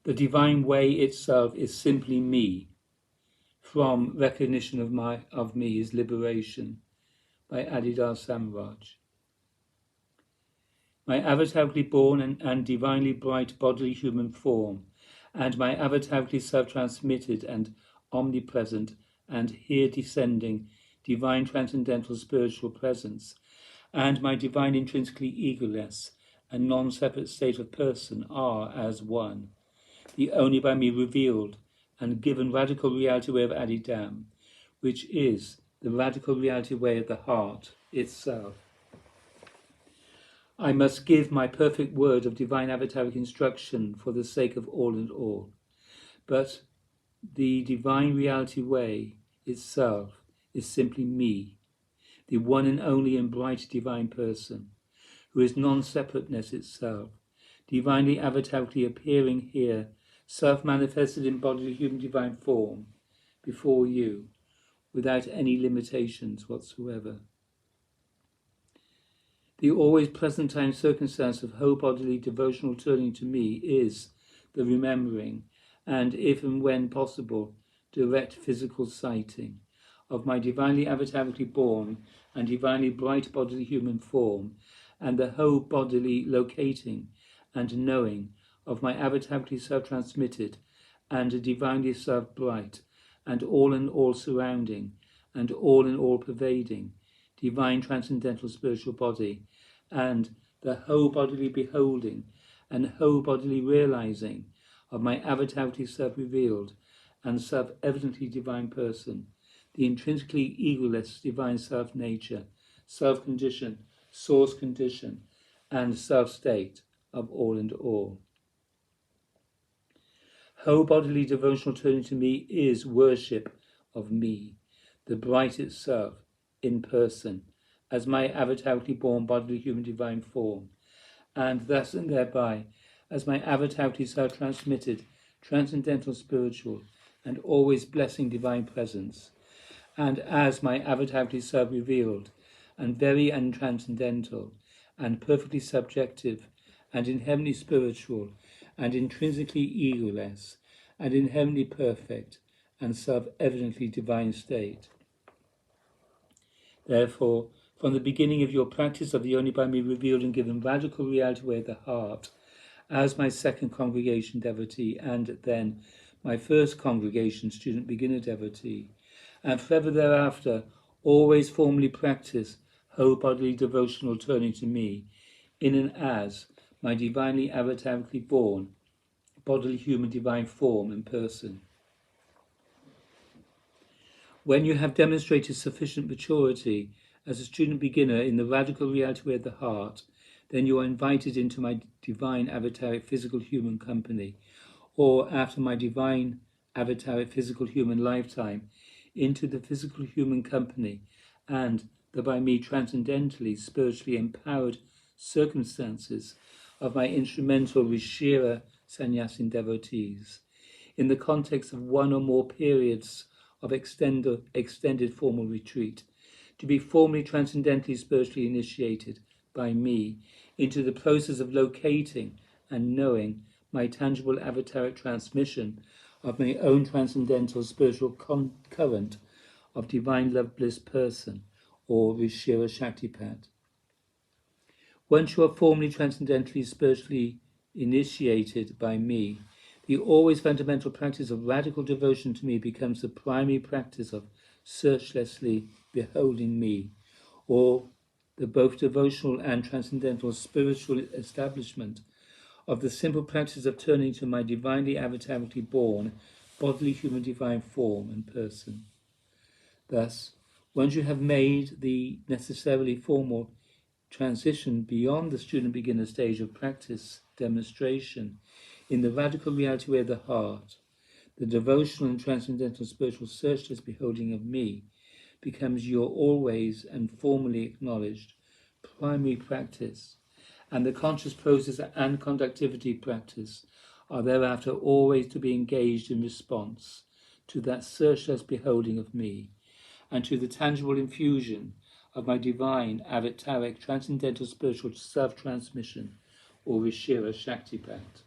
The divine way itself is simply me. From Recognition of Me is Liberation by Adidar Samraj. My avatarically born and divinely bright bodily human form, and my avatarically self-transmitted and omnipresent and here descending divine transcendental spiritual presence, and my divine intrinsically egoless and non-separate state of person are as one, the only by me revealed and given radical reality way of Adidam, which is the radical reality way of the heart itself. I must give my perfect word of divine avataric instruction for the sake of all and all. But the divine reality way itself is simply me, the one and only and bright divine person, who is non-separateness itself, divinely avatarically appearing here, self-manifested in bodily human divine form, before you, without any limitations whatsoever. The always present time circumstance of whole bodily devotional turning to me is the remembering, and if and when possible, direct physical sighting of my divinely avatarically born and divinely bright bodily human form, and the whole bodily locating and knowing of my avatarically self-transmitted and divinely self-bright and all in all surrounding and all in all pervading divine transcendental spiritual body, and the whole bodily beholding and whole bodily realizing of my avatarically self-revealed and self-evidently divine person, the intrinsically egoless divine self-nature, self-condition, source condition, and self-state of all and all. Whole bodily devotional turning to me is worship of me, the bright itself, in person, as my avatarically born bodily human divine form, and thus and thereby as my avatarically self-transmitted, transcendental spiritual, and always blessing divine presence, and as my avatarically self-revealed, and very untranscendental, and perfectly subjective, and inherently spiritual, and intrinsically egoless, and inherently perfect, and self-evidently divine state. Therefore, from the beginning of your practice of the only by me revealed and given radical reality way of the heart, as my second congregation devotee, and then my first congregation student beginner devotee, and forever thereafter, always formally practice whole bodily devotional turning to me, in and as my divinely avatarically born, bodily human divine form and person. When you have demonstrated sufficient maturity as a student beginner in the radical reality way of the heart, then you are invited into my divine avataric physical human company, or after my divine avataric physical human lifetime, into the physical human company and the by me transcendentally, spiritually empowered circumstances of my instrumental Rishira Sannyasin devotees, in the context of one or more periods of extended formal retreat, to be formally transcendentally spiritually initiated by me into the process of locating and knowing my tangible avataric transmission of my own transcendental spiritual current of divine love bliss person, or Rishira Shaktipat. Once you are formally transcendentally spiritually initiated by me, the always fundamental practice of radical devotion to me becomes the primary practice of searchlessly beholding me, or the both devotional and transcendental spiritual establishment of the simple practice of turning to my divinely avatarically born, bodily human divine form and person. Thus, once you have made the necessarily formal transition beyond the student beginner stage of practice demonstration in the radical reality way of the heart, the devotional and transcendental spiritual searchless beholding of me becomes your always and formally acknowledged primary practice, and the conscious process and conductivity practice are thereafter always to be engaged in response to that searchless beholding of me, and to the tangible infusion of my divine, avataric, transcendental spiritual self-transmission, or Rishira Shaktipat.